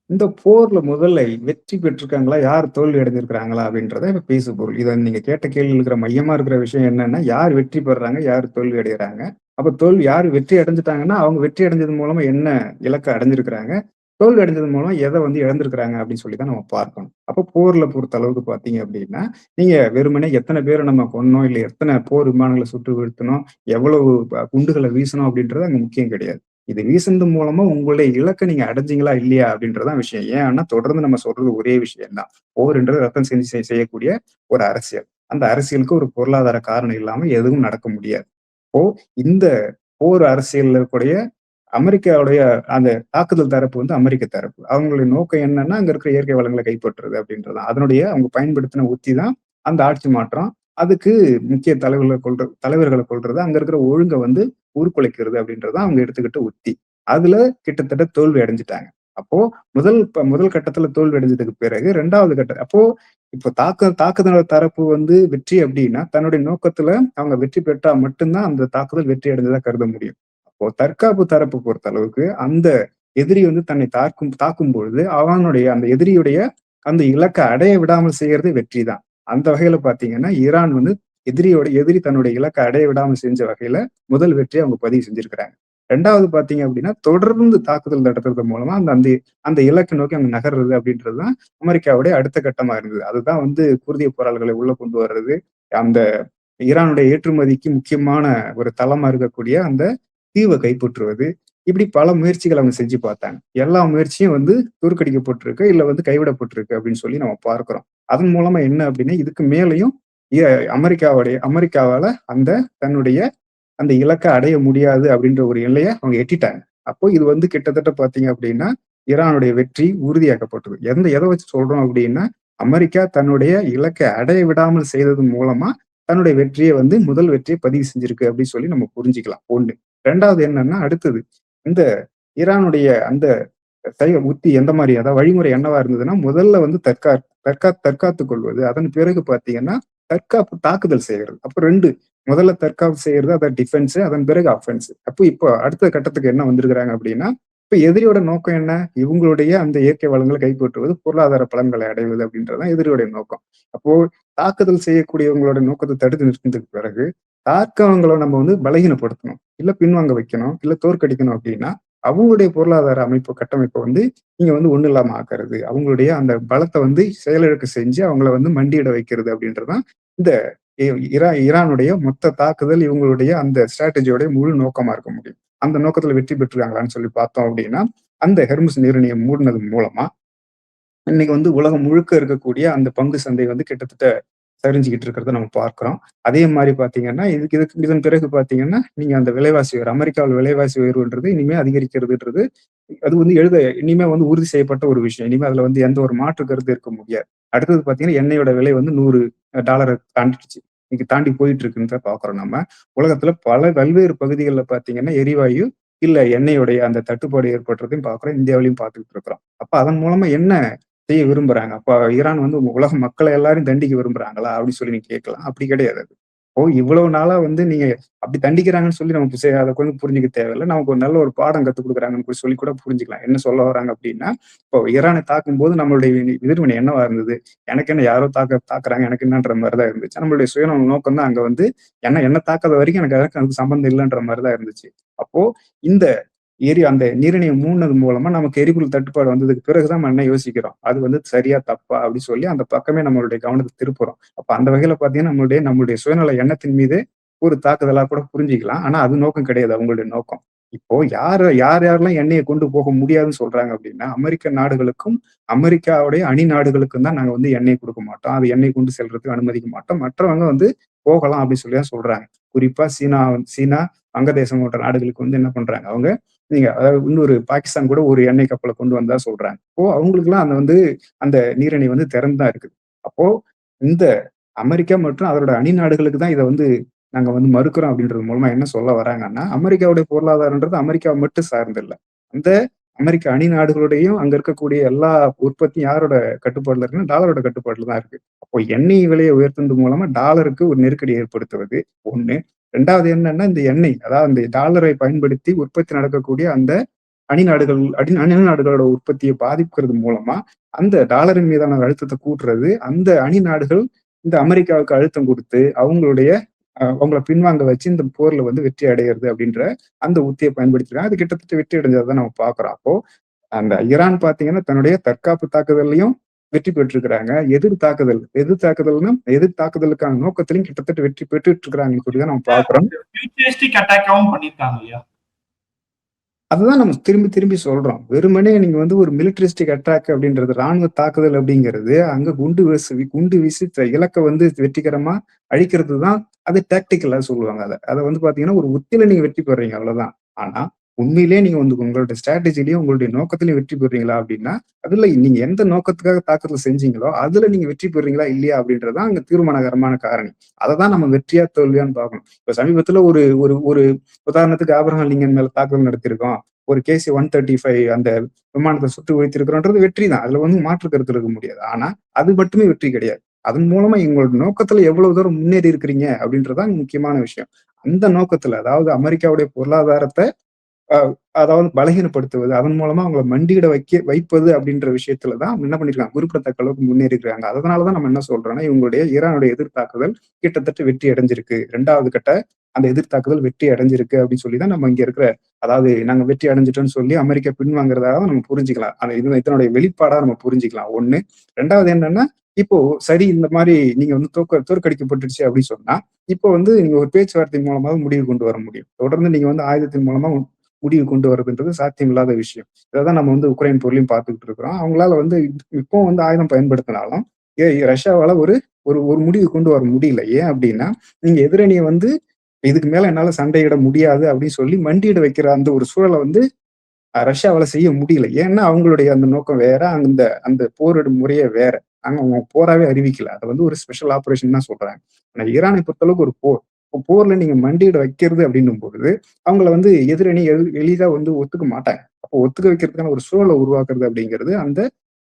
இந்த போர்ல முதல்ல வெற்றி பெற்றிருக்காங்களா? யார் தோல்வி அடைஞ்சிருக்கிறாங்களா? அப்படின்றத இப்ப பேசு பொருள். இத நீங்க கேட்ட கேள்வியில இருக்கிற மையமா இருக்கிற விஷயம் என்னன்னா, யார் வெற்றி பெறுறாங்க? யார் தோல்வி அடையறாங்க? அப்ப தோல்வி யார் வெற்றி அடைஞ்சுட்டாங்கன்னா, அவங்க வெற்றி அடைஞ்சது மூலமா என்ன இலக்க அடைஞ்சிருக்கிறாங்க? தோல்வி அடைஞ்சது மூலமா எத வந்து இழந்திருக்கிறாங்க அப்படின்னு சொல்லி தான் நம்ம பார்க்கணும். அப்ப போர்ல பொறுத்த அளவுக்கு பார்த்தீங்க அப்படின்னா, நீங்க வெறுமனே எத்தன பேர நம்ம கொன்னோம், இல்ல எத்தன போர் விமானங்கள சுட்டு வீழ்த்தினோம், எவ்வளவு குண்டுகள வீசினோம் அப்படின்றது அங்க முக்கியம் கிடையாது. இது வீசுனது மூலமா உங்களுடைய இலக்க நீங்க அடைஞ்சீங்களா இல்லையா அப்படின்றதுதான் விஷயம். ஏன்னா தொடர்ந்து நம்ம சொல்றது ஒரே விஷயம் தான். போர்ன்றது ரத்தம் சிந்தி செய்யக்கூடிய ஒரு அரசியல். அந்த அரசியலுக்கு ஒரு பொருளாதார காரணம் இல்லாம எதுவும் நடக்க முடியாது. இப்போ இந்த போர் அரசியல்ல இருக்கக்கூடிய அமெரிக்காவுடைய அந்த தாக்குதல் தரப்பு வந்து அமெரிக்க தரப்பு. அவங்களுடைய நோக்கம் என்னன்னா, அங்க இருக்கிற இயற்கை வளங்கள கைப்பற்றுறது அப்படின்றதுதான். அதனுடைய அவங்க பயன்படுத்தின உத்தி தான் அந்த ஆட்சி மாற்றம். அதுக்கு முக்கிய தலைவர்கள கொல்றது, அங்க இருக்கிற ஒழுங்க வந்து உருக்குலைக்கிறது அப்படின்றது தான் அவங்க எடுத்துக்கிட்ட உத்தி. அதுல கிட்டத்தட்ட தோல்வி அடைஞ்சுட்டாங்க. அப்போ முதல் கட்டத்துல தோல்வி அடைஞ்சதுக்கு பிறகு 2வது கட்டம் அப்போ இப்போ தாக்குதல் தரப்பு வந்து வெற்றி அப்படின்னா, தன்னுடைய நோக்கத்துல அவங்க வெற்றி பெற்றா மட்டும் தான் அந்த தாக்குதல் வெற்றி அடைஞ்சதா கருத முடியும். அப்போ தற்காப்பு தரப்பு பொறுத்த அளவுக்கு அந்த எதிரி வந்து தன்னை தாக்கும் பொழுது அவனுடைய அந்த எதிரியுடைய அந்த இலக்க அடைய விடாமல் செய்யறது வெற்றி தான். அந்த வகையில பாத்தீங்கன்னா, ஈரான் வந்து எதிரி தன்னுடைய இலக்க அடைய விடாமல் செஞ்ச வகையில முதல் வெற்றியை அவங்க பதிவு செஞ்சிருக்கிறாங்க. 2வது பாத்தீங்க அப்படின்னா, தொடர்ந்து தாக்குதல் நடத்துறது மூலமா அந்த அந்த அந்த இலக்கை நோக்கி அவங்க நகர்றது அப்படின்றதுதான் அமெரிக்காவுடைய அடுத்த கட்டமா இருந்தது. அதுதான் வந்து குர்திய போராளிகளை உள்ள கொண்டு வர்றது, அந்த ஈரானுடைய ஏற்றுமதிக்கு முக்கியமான ஒரு தளமா இருக்கக்கூடிய அந்த தீவை கைப்பற்றுவது. இப்படி பல முயற்சிகள் அவங்க செஞ்சு பார்த்தாங்க. எல்லா முயற்சியும் வந்து தோற்கடிக்கப்பட்டிருக்கு, இல்ல வந்து கைவிடப்பட்டிருக்கு அப்படின்னு சொல்லி நம்ம பார்க்கிறோம். அதன் மூலமா என்ன அப்படின்னா, இதுக்கு மேலயும் எ அமெரிக்காவால அந்த தன்னுடைய அந்த இலக்க அடைய முடியாது அப்படின்ற ஒரு எல்லைய அவங்க எட்டிட்டாங்க. அப்போ இது வந்து கிட்டத்தட்ட பார்த்தீங்க அப்படின்னா, ஈரானுடைய வெற்றி உறுதியாக்கப்பட்டது. எத வச்சு சொல்றோம் அப்படின்னா, அமெரிக்கா தன்னுடைய இலக்கை அடைய விடாமல் செய்ததன் மூலமா தன்னுடைய வெற்றிய வந்து முதல் வெற்றிய பதிவு செஞ்சிருக்கு அப்படின்னு சொல்லி நம்ம புரிஞ்சுக்கலாம். 1. 2வது என்னன்னா, அடுத்தது இந்த ஈரானுடைய அந்த உத்தி எந்த மாரி அதாவது வழிமுறை என்னவா இருந்ததுன்னா, முதல்ல வந்து தற்காத்துக் கொள்வது. அதன் பிறகு பார்த்தீங்கன்னா, தற்காப்பு தாக்குதல் செய்கிறது. அப்ப 2 முதல்ல தற்காப்பு செய்யறது அத டிஃபென்ஸ், அதன் பிறகு அஃபென்ஸ். அப்போ இப்போ அடுத்த கட்டத்துக்கு என்ன வந்திருக்கிறாங்க அப்படின்னா, இப்ப எதிரியோட நோக்கம் என்ன? இவங்களுடைய அந்த இயற்கை வளங்களை கைப்பற்றுவது, பொருளாதார பலன்களை அடைவது அப்படின்றதுதான் எதிரியோட நோக்கம். அப்போ தாக்குதல் செய்யக்கூடியவங்களோட நோக்கத்தை தடுத்து நிறுத்தினதுக்கு பிறகு, தாக்கவங்கள நம்ம வந்து பலகீனப்படுத்தணும், இல்ல பின்வாங்க வைக்கணும், இல்ல தோற்கடிக்கணும் அப்படின்னா, அவங்களுடைய பொருளாதார கட்டமைப்பை வந்து நீங்க வந்து ஒண்ணும் இல்லாம ஆக்குறது. அவங்களுடைய அந்த பலத்த வந்து செயலிழக்க செஞ்சு அவங்கள வந்து மண்டியிட வைக்கிறது அப்படின்றதுதான் இந்த ஈரானுடைய மொத்த தாக்குதல் இவங்களுடைய அந்த ஸ்ட்ராட்டஜியோட முழு நோக்கமா இருக்க முடியும். அந்த நோக்கத்துல வெற்றி பெற்றிருக்காங்களான்னு சொல்லி பார்த்தோம் அப்படின்னா, அந்த ஹெர்முஸ் நீரிணையை மூடினது மூலமா இன்னைக்கு வந்து உலகம் முழுக்க இருக்கக்கூடிய அந்த பங்கு சந்தை வந்து கிட்டத்தட்ட சரிஞ்சுக்கிட்டு இருக்கிறத நம்ம பார்க்கிறோம். அதே மாதிரி பாத்தீங்கன்னா, இதன் பிறகு பாத்தீங்கன்னா, நீங்க அந்த விலைவாசி உயர்வு அமெரிக்காவில் விலைவாசி உயர்வுன்றது இனிமே அதிகரிக்கிறதுன்றது அது வந்து இனிமே வந்து உறுதி செய்யப்பட்ட ஒரு விஷயம். இனிமே அதுல வந்து எந்த ஒரு மாற்று கருத்து இருக்க முடியாது. அடுத்தது பாத்தீங்கன்னா, எண்ணெயோட விலை வந்து $100 தாண்டிடுச்சு. இன்னைக்கு தாண்டி போயிட்டு இருக்குன்னு பாக்குறோம் நம்ம. உலகத்துல பல்வேறு பகுதிகளில் பாத்தீங்கன்னா, எரிவாயு இல்ல எண்ணெயுடைய அந்த தட்டுப்பாடு ஏற்படுறதையும் பாக்குறோம். இந்தியாவிலையும் பார்த்துக்கிட்டு இருக்கிறோம். அப்ப அதன் மூலமா என்ன செய்ய விரும்புறாங்க? அப்ப ஈரான் வந்து உலக மக்களை எல்லாரையும் தண்டிக்க விரும்புறாங்களா? அப்படின்னு சொல்லி நீங்க கேட்கலாம். அப்படி கிடையாது அது. இவ்வளவு நாளா வந்து நீங்க அப்படி தண்டிக்கிறாங்கன்னு சொல்லி நமக்கு அத கொஞ்சம் புரிஞ்சுக்க தேவையில்ல. நமக்கு ஒரு நல்ல ஒரு பாடம் கத்துக் கொடுக்குறாங்கன்னு சொல்லி கூட புரிஞ்சுக்கலாம். என்ன சொல்ல வராங்க அப்படின்னா, இப்போ ஈரானை தாக்கும்போது நம்மளுடைய எதிர்வினை என்னவா இருந்தது? எனக்கு என்ன யாரோ தாக்குறாங்க எனக்கு என்னன்ற மாதிரிதான் இருந்துச்சு. நம்மளுடைய சுயநல நோக்கம் தான் அங்க வந்து என்ன தாக்காத வரைக்கும் எனக்கு அதுக்கு சம்பந்தம் இல்லைன்ற மாதிரிதான் இருந்துச்சு. அப்போ இந்த அந்த நீரிணையை மூடினது மூலமா நமக்கு எரிபொருள் தட்டுப்பாடு வந்ததுக்கு பிறகுதான் நம்ம என்ன யோசிக்கிறோம்? அது வந்து சரியா தப்பா அப்படின்னு சொல்லி அந்த பக்கமே நம்மளுடைய கவனத்தை திருப்புறோம். அப்ப அந்த வகையில பாத்தீங்கன்னா நம்மளுடைய சுயநல எண்ணத்தின் மீது ஒரு தாக்குதலா கூட புரிஞ்சுக்கலாம். ஆனா அது நோக்கம் கிடையாது அவங்களுடைய நோக்கம். இப்போ யாரெல்லாம் எண்ணெய கொண்டு போக முடியாதுன்னு சொல்றாங்க அப்படின்னா, அமெரிக்க நாடுகளுக்கும், அமெரிக்காவுடைய அணி நாடுகளுக்கும் தான் நாங்க வந்து எண்ணெய் குடுக்க மாட்டோம். அது எண்ணெய் கொண்டு செல்றதுக்கு அனுமதிக்க மாட்டோம். மற்றவங்க வந்து போகலாம் அப்படின்னு சொல்லி தான் சொல்றாங்க. குறிப்பா சீனா, வங்கதேசம் போன்ற நாடுகளுக்கு வந்து என்ன பண்றாங்க, அவங்க நீங்க அதாவது இன்னொரு பாகிஸ்தான் கூட ஒரு எண்ணெய் கப்பல கொண்டு வந்தா சொல்றாங்க. அப்போ அவங்களுக்கெல்லாம் அந்த நீரிணை வந்து திறந்து தான் இருக்குது. அப்போ இந்த அமெரிக்கா மற்றும் அதோட அணி நாடுகளுக்கு தான் இத வந்து நாங்க வந்து மறுக்கிறோம் அப்படின்றது மூலமா என்ன சொல்ல வராங்கன்னா, அமெரிக்காவுடைய பொருளாதாரம்ன்றது அமெரிக்காவ மட்டும் சார்ந்து இல்ல. அந்த அமெரிக்க அணி நாடுகளுடையும் அங்க இருக்கக்கூடிய எல்லா உற்பத்தியும் யாரோட கட்டுப்பாடுல இருக்குன்னா, டாலரோட கட்டுப்பாட்டுல தான் இருக்கு. அப்போ எண்ணெய் விலையை உயர்த்துனது மூலமா டாலருக்கு ஒரு நெருக்கடி ஏற்படுத்துவது 1. 2வது என்னன்னா, இந்த எண்ணெய் அதாவது அந்த டாலரை பயன்படுத்தி உற்பத்தி நடக்கக்கூடிய அந்த அணி நாடுகளோட உற்பத்தியை பாதிக்கிறது மூலமா, அந்த டாலரின் மீதான அழுத்தத்த கூட்டுறது, அந்த அணி நாடுகள் இந்த அமெரிக்காவுக்கு அழுத்தம் குடுத்து, அவங்கள பின்வாங்க வச்சு இந்த போர்ல வந்து வெற்றி அடையறது அப்படின்ற அந்த உத்திய பயன்படுத்திருக்காங்க. அது கிட்டத்தட்ட வெற்றி அடைஞ்சத நம்ம பார்க்கிறோம். அப்போ அந்த ஈரான் பார்த்தீங்கன்னா, தன்னுடைய தற்காப்பு தாக்குதல்லயும் வெற்றி பெற்றிருக்கிறாங்க. எதிர் தாக்குதலுக்கான நோக்கத்திலும் கிட்டத்தட்ட வெற்றி பெற்றுட்டு இருக்கிறாங்கன்னு சொல்லி தான் நம்ம பார்க்கிறோம்.
ஃபியூச்சரிஸ்டிக் அட்டாக்காவும் பண்ணியிருக்காங்க இல்லையா?
அதுதான் நம்ம திரும்பி திரும்பி சொல்றோம். வெறுமனே நீங்க வந்து ஒரு மிலிட்டரிஸ்டிக் அட்டாக் அப்படின்றது, ராணுவ தாக்குதல் அப்படிங்கிறது, அங்க குண்டு வீசி இலக்க வந்து வெற்றிகரமா அழிக்கிறது தான் அது டாக்டிக்கலா சொல்லுவாங்க அத. அத வந்து பார்த்தீங்கன்னா, ஒரு உத்தியில நீங்க வெற்றி பெறுறீங்க அவ்வளவுதான். ஆனா, உண்மையிலேயே நீங்க வந்து உங்களுடைய ஸ்ட்ராட்டஜிலயும், உங்களுடைய நோக்கத்திலயும் வெற்றி பெறுறீங்களா அப்படின்னா, அதுல நீங்க எந்த நோக்கத்துக்காக தாக்குதல் செஞ்சீங்களோ, அதுல நீங்க வெற்றி பெறுறீங்களா இல்லையா அப்படின்றது தான் அங்க தீர்மானகரமான காரணி. அததான் நம்ம வெற்றியா தோல்வியான்னு பார்க்கணும். இப்ப சமீபத்துல ஒரு ஒரு ஒரு உதாரணத்துக்கு ஆபிரகாம் லிங்கன் மேல தாக்குதல் நடத்தியிருக்கோம். ஒரு KC-135 அந்த விமானத்த சுட்டு வீழ்த்தியிருக்கிறோன்றது வெற்றி தான். அதுல வந்து மாற்று கருத்து இருக்க முடியாது. ஆனா, அது மட்டுமே வெற்றி கிடையாது. அதன் மூலமா எங்களோட நோக்கத்துல எவ்வளவு தூரம் முன்னேறி இருக்கிறீங்க அப்படின்றது தான் முக்கியமான விஷயம். அந்த நோக்கத்துல அதாவது அமெரிக்காவுடைய பொருளாதாரத்த அ அதாவது பலகீனப்படுத்துவது, அதன் மூலமா அவங்கள மண்டியிட வைப்பது அப்படின்ற விஷயத்துல தான் அவங்க என்ன பண்ணியிருக்காங்க, குறிப்பிடத்தக்க அளவுக்கு முன்னேறியிருக்காங்க. அதனால தான் நம்ம என்ன சொல்றோம்னா, இவங்களுடைய ஈரானுடைய எதிர்த்தாக்குதல் கிட்டத்தட்ட வெற்றி அடைஞ்சிருக்கு. 2வது கட்ட அந்த எதிர்த்தாக்குதல் வெற்றி அடைஞ்சிருக்கு அப்படின்னு சொல்லி தான் நம்ம இங்க இருக்கிற அதாவது நாங்க வெற்றி அடைஞ்சிட்டோம்னு சொல்லி அமெரிக்கா பின்வாங்குறதாக நம்ம புரிஞ்சுக்கலாம். இதனுடைய வெளிப்பாடா நம்ம புரிஞ்சுக்கலாம் 1. 2வது என்னன்னா, இப்போ சரி இந்த மாரி நீங்க வந்து தோற்கடிக்கப்பட்டுருச்சு அப்படின்னு சொன்னா, இப்போ வந்து நீங்க ஒரு பேச்சுவார்த்தை மூலமா முடிவு கொண்டு வர முடியும். தொடர்ந்து நீங்க வந்து ஆயுதத்தின் மூலமா முடிவு கொண்டு வரதுன்றது சாத்தியமில்லாத விஷயம். இததான் நம்ம வந்து உக்ரைன் போர்லயும் பார்த்துக்கிட்டு இருக்கிறோம். அவங்களால வந்து இப்பவும் வந்து ஆயுதம் பயன்படுத்தினாலும், ரஷ்யாவால ஒரு ஒரு ஒரு முடிவு கொண்டு வர முடியல. ஏன் அப்படின்னா, நீங்க எதிரணிய வந்து இதுக்கு மேல என்னால சண்டையிட முடியாது அப்படின்னு சொல்லி மண்டியிட வைக்கிற அந்த ஒரு சூழல வந்து ரஷ்யாவால செய்ய முடியல. ஏன்னா அவங்களுடைய அந்த நோக்கம் வேற. அந்த அந்த போரிடும் முறையே வேற. அவங்க போராவே அறிவிக்கல. அத வந்து ஒரு ஸ்பெஷல் ஆப்பரேஷன் தான் சொல்றாங்க. ஆனா ஈரானை பொறுத்தளவுக்கு ஒரு போர். இப்போ போர்ல நீங்க மண்டியிட வைக்கிறது அப்படின்னும் பொழுது, அவங்கள வந்து எதிரணி எளிதா வந்து ஒத்துக்க மாட்டாங்க. அப்போ ஒத்துக்க வைக்கிறதுக்கான ஒரு சூழல உருவாக்குறது அப்படிங்கிறது அந்த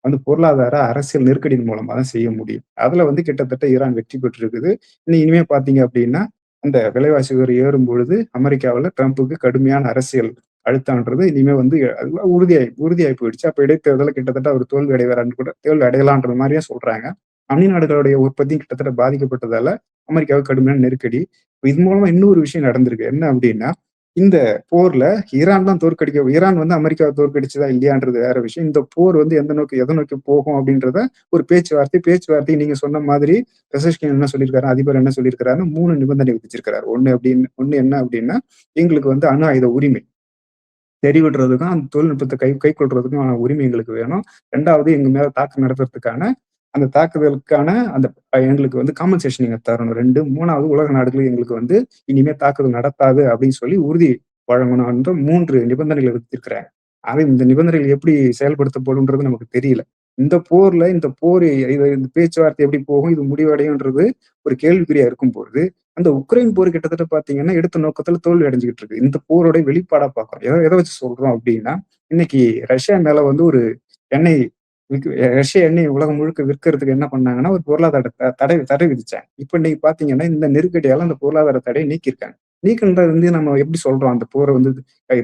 அந்த பொருளாதார, அரசியல் நெருக்கடியின் மூலமா தான் செய்ய முடியும். அதுல வந்து கிட்டத்தட்ட ஈரான் வெற்றி பெற்றிருக்குது. இனிமே பார்த்தீங்க அப்படின்னா, அந்த விலைவாசி உயர்வு ஏறும்பொழுது அமெரிக்காவுல ட்ரம்புக்கு கடுமையான அரசியல் அழுத்தம்ன்றது இனிமே வந்து அதெல்லாம் உறுதியாயி போயிடுச்சு. அப்ப இடைத்தேர்தல்ல கிட்டத்தட்ட அவர் தோல்வி அடையலான்ற மாரியே சொல்றாங்க. அந்நிய நாடுகளுடைய உற்பத்தியும் கிட்டத்தட்ட பாதிக்கப்பட்டதால அமெரிக்காவுக்கு கடுமையான நெருக்கடி. இது மூலமா இன்னொரு விஷயம் நடந்திருக்கு. என்ன அப்டின்னா, இந்த போர்ல ஈரான் வந்து அமெரிக்காவ தோற்கடிச்சதா இல்லையான்றது வேற விஷயம். இந்த போர் வந்து எத நோக்கி போகும் அப்டின்றத ஒரு பேச்சுவார்த்தை நீங்க சொன்ன மாதிரி பெசஷ்கின் என்ன சொல்லியிருக்காரு, அதிபர் என்ன சொல்லியிருக்கிறாருன்னு 3 நிபந்தனை விதிச்சிருக்கிறாரு. ஒண்ணு என்ன அப்டின்னா, எங்களுக்கு வந்து அணு ஆயுத உரிமை. தெரிவிடுறதுக்கும், அந்த தொழில்நுட்பத்த கைக்கொள்றதுக்குமான உரிமை எங்களுக்கு வேணும். 2வது எங்க மேல தாக்குதல் நடத்துறதுக்கான, அந்த தாக்குதலுக்கான அந்த எங்களுக்கு வந்து காம்பன்சேஷன் நீங்க தரணும். 2 3வது உலக நாடுகள் எங்களுக்கு வந்து இனிமே தாக்குதல் நடத்தாது அப்படின்னு சொல்லி உறுதி வழங்கணும்ன்ற 3 நிபந்தனைகள் விதித்திருக்கிறாங்க. ஆனா இந்த நிபந்தனைகள் எப்படி செயல்படுத்தப்படும்ன்றது நமக்கு தெரியல. இந்த போர் இந்த பேச்சுவார்த்தை எப்படி போகும்? இது முடிவடையும்ன்றது ஒரு கேள்விக்குறியா இருக்கும்பொழுது, அந்த உக்ரைன் போர் கிட்டத்தட்ட பார்த்தீங்கன்னா, எடுத்த நோக்கத்துல தோல்வி அடைஞ்சுகிட்டு இருக்கு. இந்த போரோட வெளிப்பாடா பார்க்கிறோம். எத வச்சு சொல்றோம் அப்டின்னா, இன்னைக்கு ரஷ்யா மேல வந்து ஒரு எண்ணெய் ரஷ்ய எண்ணெய் உலகம் முழுக்க விற்கிறதுக்கு என்ன பண்ணாங்கன்னா, ஒரு பொருளாதார தடை தடை விதிச்சாங்க. இப்ப இன்னைக்கு பார்த்தீங்கன்னா, இந்த நெருக்கடியால அந்த பொருளாதார தடையை நீக்கியிருக்காங்க. நீக்குன்றது வந்து நம்ம எப்படி சொல்றோம்? அந்த போர வந்து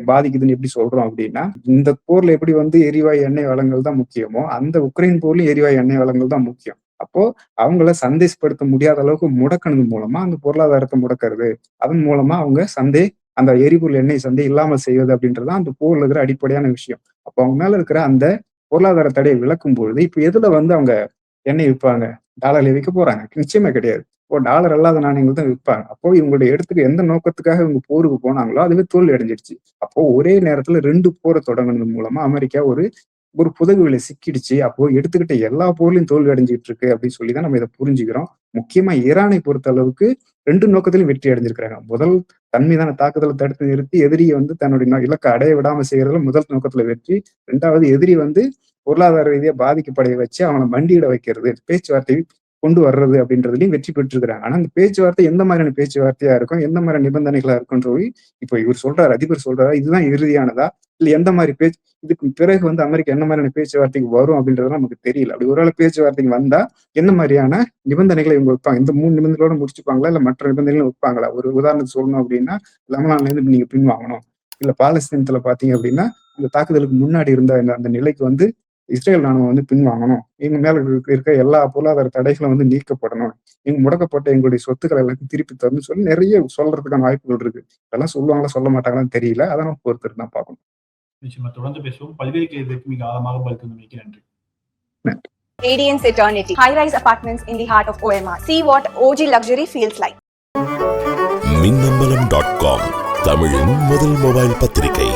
பாதிக்குதுன்னு எப்படி சொல்றோம் அப்டின்னா, இந்த போர்ல எப்படி வந்து எரிவாயு எண்ணெய் வளங்கள் தான் முக்கியமோ, அந்த உக்ரைன் போர்லயும் எரிவாயு எண்ணெய் வளங்கள் தான் முக்கியம். அப்போ அவங்கள சந்தைப்படுத்த முடியாத அளவுக்கு முடக்குனது மூலமா அந்த பொருளாதாரத்த முடக்குறது. அதன் மூலமா அவங்க அந்த எரிபொருள் எண்ணெய் சந்தை இல்லாமல் செய்வது அப்படின்றது தான் அந்த போர்ல இருக்கிற அடிப்படையான விஷயம். அப்போ அவங்க மேல இருக்கிற அந்த பொருளாதார தடைய விலக்கும் பொழுது, இப்ப எதுல வந்து அவங்க எண்ணெய் விப்பாங்க? டாலர்ல விக்க போறாங்க? நிச்சயமா கிடையாது. டாலர் அல்லாத நாணயங்கள் தான் விற்பாங்க. அப்போ இவங்களுடைய இடத்துக்கு எந்த நோக்கத்துக்காக இவங்க போருக்கு போனாங்களோ அதுவே தோல்வி அடைஞ்சிடுச்சு. அப்போ ஒரே நேரத்துல 2 போரை தொடங்குனது மூலமா அமெரிக்கா ஒரு ஒரு புதகுவில சிக்கிடுச்சு. அப்போ எடுத்துக்கிட்ட எல்லா போர்லயும் தோல்வி அடைஞ்சுட்டு இருக்கு அப்படின்னு சொல்லி தான் நம்ம இதை புரிஞ்சுக்கிறோம். முக்கியமா ஈரானை பொறுத்த அளவுக்கு 2 நோக்கத்திலும் வெற்றி அடைஞ்சிருக்கிறாங்க. முதல் தன் மீதான தாக்குதலை தடுத்து நிறுத்தி எதிரியை தன்னுடைய இலக்கை அடைய விடாம செய்யறதுல முதல் நோக்கத்துல வெற்றி. 2வது எதிரி பொருளாதார ரீதியா பாதிக்கப்படைய வச்சு அவனை மண்டியிட வைக்கிறது, பேச்சுவார்த்தை கொண்டு வர்றது அப்படின்றதுலயும் வெற்றி பெற்றிருக்கிறாங்க. ஆனா அந்த பேச்சுவார்த்தை எந்த மாதிரியான பேச்சுவார்த்தையா இருக்கும், எந்த மாதிரி நிபந்தனைகளா இருக்கும்னு சொல்லி இப்போ இவர் சொல்றாரு, அதிபர் சொல்றாரு, இதுதான் இறுதியானதா இல்ல எந்த மாதிரி பேச்சு, இதுக்கு பிறகு அமெரிக்கா என்ன மாதிரியான பேச்சுவார்த்தைக்கு வரும் அப்படின்றது நமக்கு தெரியல. அப்படி ஒருவேளை பேச்சுவார்த்தைக்கு வந்தா என்ன மாதிரியான நிபந்தனைகளை இவங்க வைப்பாங்க, இந்த 3 நிபந்தனைகளோட முடிச்சுப்பாங்களா இல்ல மற்ற நிபந்தனைகளும் வைப்பாங்களா? ஒரு உதாரணத்துக்கு சொல்லணும் அப்படின்னா, லெபனான்ல இருந்து நீங்க பின்வாங்கணும், இல்ல பாலஸ்தீனத்துல பாத்தீங்க அப்படின்னா அந்த தாக்குதலுக்கு முன்னாடி இருந்த அந்த நிலைக்கு இஸ்ரேல் ராணுவம் பின்வாங்கணும், எங்க மேல இருக்க எல்லா பொருளாதார தடைகளும் நீக்கப்படணும், எங்க முடக்கப்பட்ட எங்களுடைய சொத்துக்களை எல்லாத்தையும் திருப்பி தரணும்னு சொல்லி நிறைய சொல்றதுக்கான வாய்ப்புகள் இருக்கு. இதெல்லாம் சொல்லுவாங்களா சொல்ல மாட்டாங்களான்னு தெரியல. அதான் நம்ம பொறுத்து தான் பார்க்கணும்.
நிச்சயமா தொடர்ந்து பேசுவோம். பல்வேறு கேள்விகளுக்கு மிக ஆழமாக பதில் தந்தமைக்கு நன்றி.
Radiance Eternity. High-rise apartments in the heart of OMR. See what OG luxury feels like.
மின்னம்பலம்.com தமிழின் முதல் மொபைல் பத்திரிகை.